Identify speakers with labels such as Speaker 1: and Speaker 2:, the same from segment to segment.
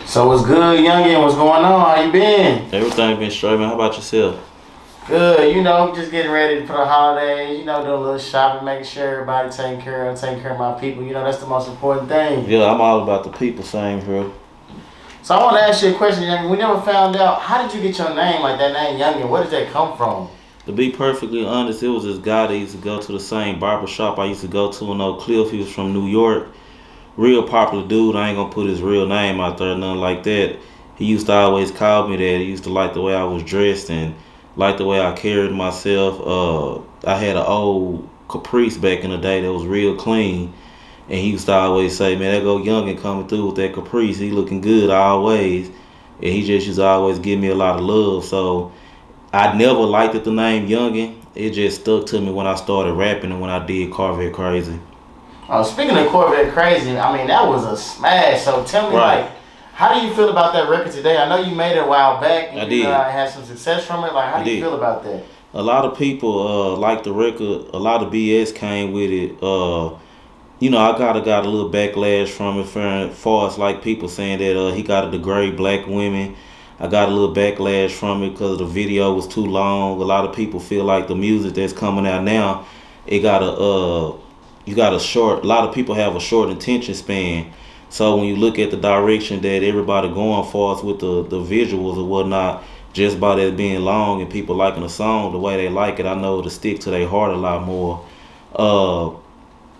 Speaker 1: So what's good, Yungiin? What's going on? How you been?
Speaker 2: Everything been straight, man. How about yourself?
Speaker 1: Good, just getting ready for the holidays, doing a little shopping, making sure everybody taking care of my people. That's the most important thing.
Speaker 2: Yeah, I'm all about the people, same here.
Speaker 1: So I want to ask you a question, Youngin. We never found out, how did you get your name, like that name, Youngin? Where does that come from?
Speaker 2: To be perfectly honest, it was this guy that used to go to the same barber shop I used to go to in Oak Cliff. He was from New York. Real popular dude. I ain't gonna put his real name out there, nothing like that. He used to always call me that. He used to like the way I was dressed and like the way I carried myself. I had an old Caprice back in the day that was real clean. And he used to always say, man, that go young and coming through with that Caprice. He looking good always. And he just used to always give me a lot of love. So I never liked it, the name Youngin. It just stuck to me when I started rapping and when I did Corvette Crazy.
Speaker 1: Oh, speaking of Corvette Crazy, I mean, that was a smash. So tell me,
Speaker 2: Right.
Speaker 1: like, how do you feel about that record today? I know you made it a while back. And
Speaker 2: I
Speaker 1: you
Speaker 2: did.
Speaker 1: had some success from it. Like, how
Speaker 2: I
Speaker 1: do you
Speaker 2: did.
Speaker 1: feel about that?
Speaker 2: A lot of people like the record. A lot of BS came with it. I got a little backlash from it for far as like people saying that he got to degrade black women. I got a little backlash from it because the video was too long. A lot of people feel like the music that's coming out now, it got a you got a short. A lot of people have a short attention span. So when you look at the direction that everybody going for us with the visuals or whatnot, just by that being long and people liking the song the way they like it, I know it'll stick to their heart a lot more. Uh,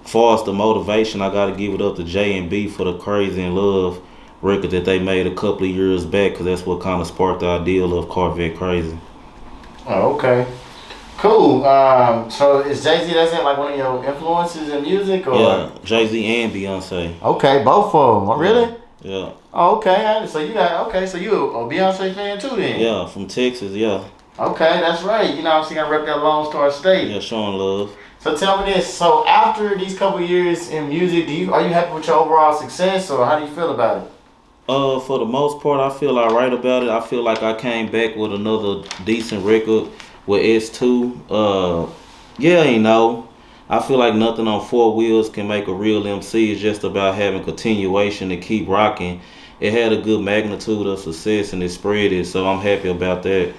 Speaker 2: far as the motivation, I gotta give it up to J and B for the Crazy in Love record that they made a couple of years back, because that's what kind of sparked the idea of Corvette Crazy.
Speaker 1: Oh, okay. Cool. So is Jay-Z, that's it, like one of your influences in music, or?
Speaker 2: Yeah, Jay-Z and Beyonce.
Speaker 1: Okay, both of them. Oh, really?
Speaker 2: Yeah.
Speaker 1: Oh, okay. So you a Beyonce fan too then?
Speaker 2: Yeah, from Texas, yeah.
Speaker 1: Okay, that's right. I'm saying I rep that Lone Star State.
Speaker 2: Yeah, showing love.
Speaker 1: So tell me this. So after these couple years in music, are you happy with your overall success, or how do you feel about it?
Speaker 2: For the most part, I feel alright about it. I feel like I came back with another decent record with S2. I feel like nothing on four wheels can make a real MC. It's just about having continuation to keep rocking. It had a good magnitude of success and it spread it, so I'm happy about that.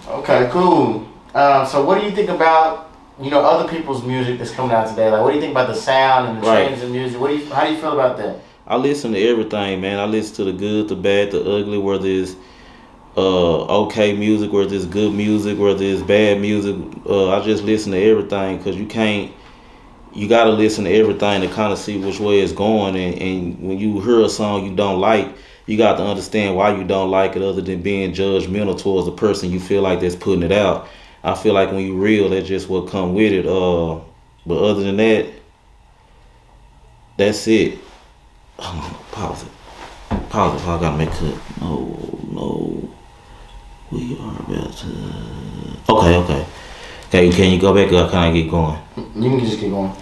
Speaker 1: Okay, cool. So what do you think about other people's music that's coming out today? Like, what do you think about the sound and the changes in music? How do you feel about that?
Speaker 2: I listen to everything, man. I listen to the good, the bad, the ugly, whether it's okay music, whether it's good music, whether it's bad music. I just listen to everything because you got to listen to everything to kind of see which way it's going. And when you hear a song you don't like, you got to understand why you don't like it other than being judgmental towards the person you feel like that's putting it out. I feel like when you real, that's just what come with it. But other than that, that's it. Pause it. Pause it. I gotta make cut. No. We are about to. Okay. Can you go back or can I get going?
Speaker 1: You can just keep going.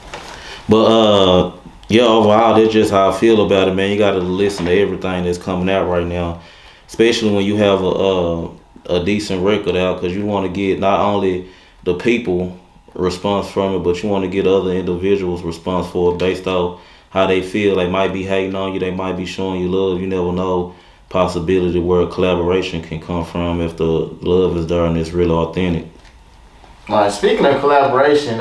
Speaker 2: But yeah, overall, that's just how I feel about it, man. You gotta listen to everything that's coming out right now, especially when you have a decent record out, because you want to get not only the people response from it, but you want to get other individuals response for it based off how they feel. They might be hating on you, they might be showing you love. You never know possibility where a collaboration can come from if the love is there and it's really authentic.
Speaker 1: All right, speaking of collaboration,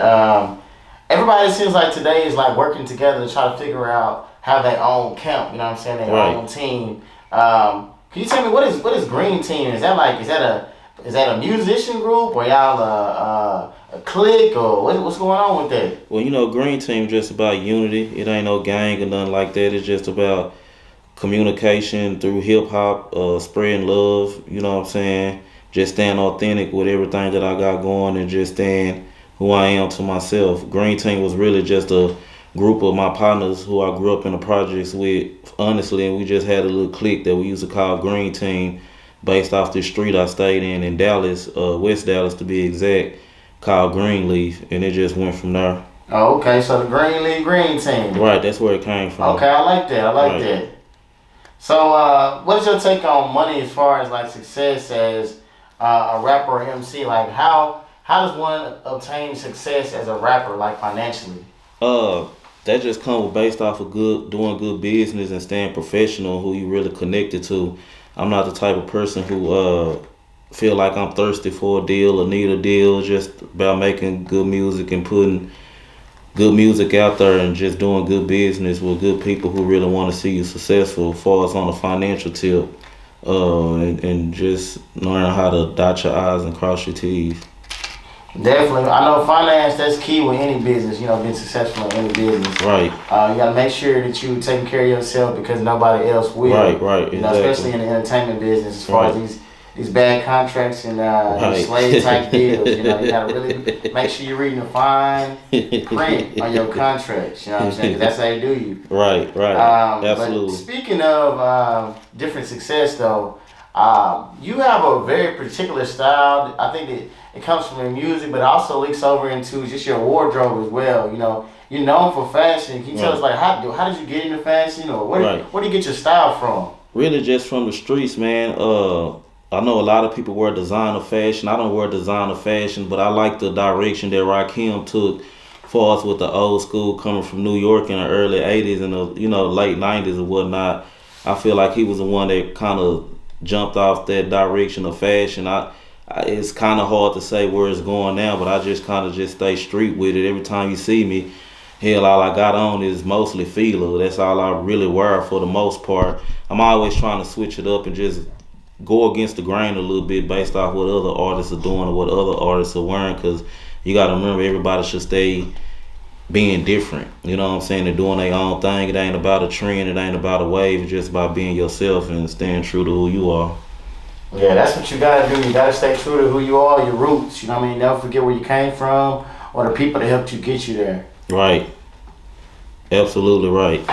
Speaker 1: everybody seems like today is like working together to try to figure out how their own camp, their own team. Can you tell me what is Green Team? Is that a musician group, or y'all a clique, or what's going on with that?
Speaker 2: Well, Green Team just about unity. It ain't no gang or nothing like that. It's just about communication through hip hop, spreading love. You know what I'm saying? Just staying authentic with everything that I got going and just staying who I am to myself. Green Team was really just a group of my partners who I grew up in the projects with, honestly, and we just had a little clique that we used to call Green Team, based off this street I stayed in Dallas, West Dallas to be exact, called Greenleaf, and it just went from there.
Speaker 1: Oh, okay, so the Greenleaf Green Team.
Speaker 2: Right, that's where it came from.
Speaker 1: Okay, I like that. So, what is your take on money as far as like success as a rapper or MC? Like, how does one obtain success as a rapper, like financially?
Speaker 2: that just comes based off of doing good business and staying professional. Who you really connected to. I'm not the type of person who feel like I'm thirsty for a deal or need a deal. Just about making good music and putting good music out there and just doing good business with good people who really want to see you successful. As far as on the financial tip, and just learn how to dot your I's and cross your T's.
Speaker 1: Definitely. I know finance, that's key with any business, being successful in any business.
Speaker 2: Right.
Speaker 1: You got to make sure that you taking care of yourself because nobody else will.
Speaker 2: Right, exactly.
Speaker 1: Especially in the entertainment business as far as these bad contracts and these slave type deals. You got to really make sure you're reading the fine print on your contracts. You know what I'm saying? 'Cause that's how they do you.
Speaker 2: Right. Absolutely.
Speaker 1: But speaking of different success, though, you have a very particular style. I think that it comes from your music, but it also leaks over into just your wardrobe as well. You're known for fashion. Can you tell us, like, how did you get into fashion, or where do you get your style from?
Speaker 2: Really, just from the streets, man. I know a lot of people wear designer fashion. I don't wear designer fashion, but I like the direction that Rakim took for us with the old school coming from New York in the early 80s and the late 90s and whatnot. I feel like he was the one that kind of jumped off that direction of fashion. It's kind of hard to say where it's going now, but I just kind of just stay street with it. Every time you see me, hell, all I got on is mostly fila. That's all I really wear for the most part. I'm always trying to switch it up and just go against the grain a little bit based off what other artists are doing or what other artists are wearing, because you got to remember everybody should stay being different. You know what I'm saying? They're doing their own thing. It ain't about a trend. It ain't about a wave. It's just about being yourself and staying true to who you are.
Speaker 1: Yeah, that's what you gotta do. You gotta stay true to who you are, your roots. You know what I mean? Never forget where you came from or the people that helped you get you there.
Speaker 2: Right. Absolutely right.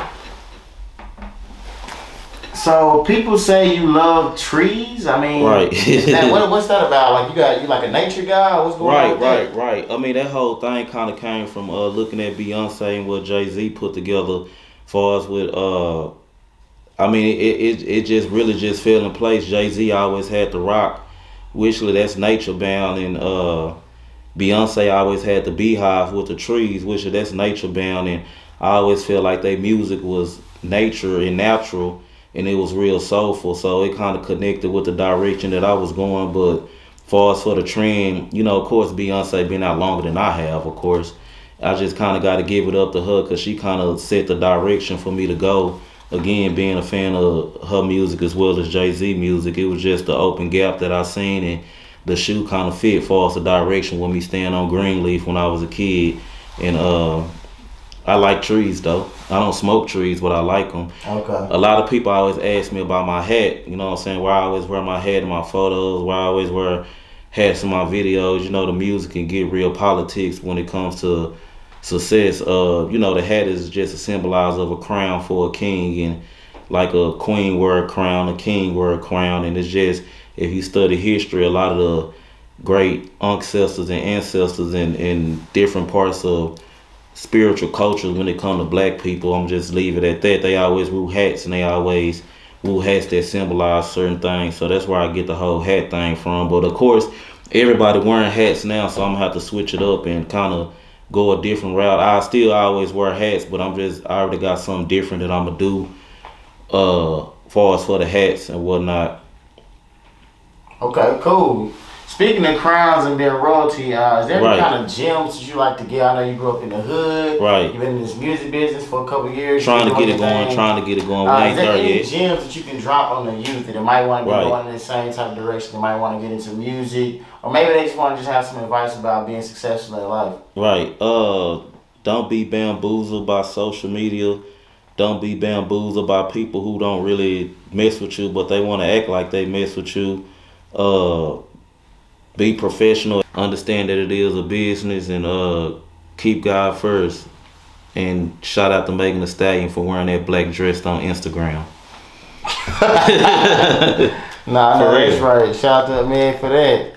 Speaker 1: So people say you love trees. I mean,
Speaker 2: right.
Speaker 1: What's that about? Like you like a nature guy? Or what's going on with that?
Speaker 2: Right. I mean, that whole thing kind of came from looking at Beyonce and what Jay-Z put together, for us with I mean, it just really just fell in place. Jay-Z always had the rock, whichly that's nature bound, and Beyonce always had the beehive with the trees, which that's nature bound, and I always feel like their music was nature and natural, and it was real soulful. So it kind of connected with the direction that I was going. But far as for the trend, of course, Beyonce been out longer than I have, of course. I just kind of got to give it up to her because she kind of set the direction for me to go. Again, being a fan of her music as well as Jay-Z music, it was just the open gap that I seen, and the shoe kind of fit for us the direction with me staying on Greenleaf when I was a kid. And I like trees though. I don't smoke trees, but I like them.
Speaker 1: Okay.
Speaker 2: A lot of people always ask me about my hat. You know what I'm saying? Where I always wear my hat in my photos, where I always wear hats in my videos. The music can get real politics when it comes to success. The hat is just a symbolizer of a crown for a king, and like a queen wear a crown, a king wear a crown, and it's just, if you study history, a lot of the great ancestors and ancestors in different parts of spiritual cultures, when it comes to black people, I'm just leave it at that. They always wore hats, and they always wore hats that symbolize certain things. So that's where I get the whole hat thing from. But of course, everybody wearing hats now, so I'm gonna have to switch it up and kind of go a different route. I still always wear hats, but I already got something different that I'm gonna do far as for the hats and whatnot.
Speaker 1: Okay, cool. Speaking of crowns and being royalty, is there any kind of gems that you like to get? I know you grew up in the hood.
Speaker 2: Right.
Speaker 1: You've been in this music business for a couple of years.
Speaker 2: Trying to get it going. We ain't
Speaker 1: there
Speaker 2: there
Speaker 1: any
Speaker 2: yet.
Speaker 1: gems that you can drop on the youth that might want to be going in the same type of direction? They might want to get into music, or maybe they just want to just have some advice about being successful in life.
Speaker 2: Right. Don't be bamboozled by social media. Don't be bamboozled by people who don't really mess with you, but they want to act like they mess with you. Be professional. Understand that it is a business, and keep God first. And shout out to Megan Thee Stallion for wearing that black dress on Instagram.
Speaker 1: That's right. Shout out to me for that.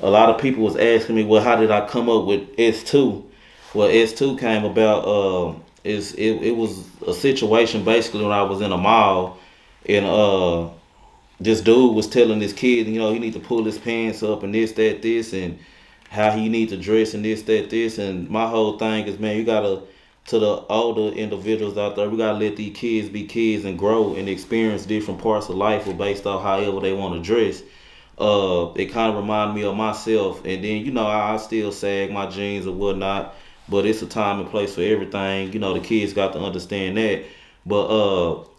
Speaker 2: A lot of people was asking me, well, how did I come up with S2? Well, S2 came about, it was a situation basically when I was in a mall, and this dude was telling this kid, he need to pull his pants up and this, and how he need to dress and this, and my whole thing is, man, you gotta to the older individuals out there, we gotta let these kids be kids and grow and experience different parts of life based off however they want to dress. It kind of reminded me of myself, and then I still sag my jeans or whatnot, but it's a time and place for everything. The kids got to understand that. But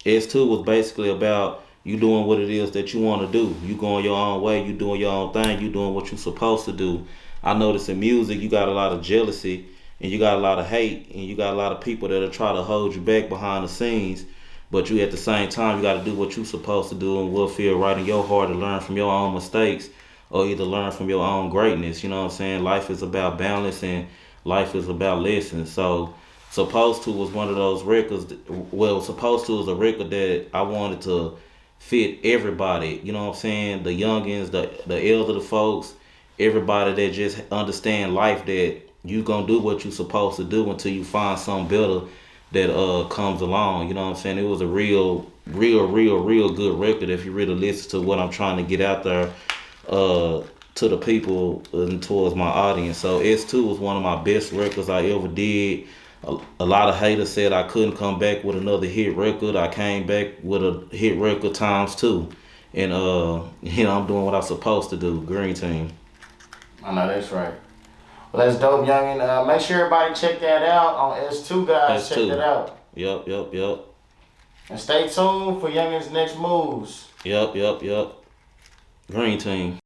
Speaker 2: S2 was basically about you doing what it is that you want to do. You going your own way. You doing your own thing. You doing what you're supposed to do. I notice in music you got a lot of jealousy and you got a lot of hate and you got a lot of people that'll try to hold you back behind the scenes. But you at the same time you got to do what you're supposed to do and what feel right in your heart to learn from your own mistakes or either learn from your own greatness. You know what I'm saying? Life is about balance and life is about lessons. So Supposed to was one of those records. Well, Supposed to was a record that I wanted to fit everybody. You know what I'm saying? The youngins, the elderly folks, everybody that just understand life. That you gonna do what you supposed to do until you find something better that comes along. You know what I'm saying? It was a real good record if you really listen to what I'm trying to get out there to the people and towards my audience. So S2 was one of my best records I ever did. A lot of haters said I couldn't come back with another hit record. I came back with a hit record times two. And I'm doing what I'm supposed to do. Green Team.
Speaker 1: I know that's right. Well, that's dope, Yungiin. Make sure everybody check that out on S2, guys.
Speaker 2: S2.
Speaker 1: Check that out.
Speaker 2: Yep.
Speaker 1: And stay tuned for Yungiin's next moves.
Speaker 2: Yep. Green Team.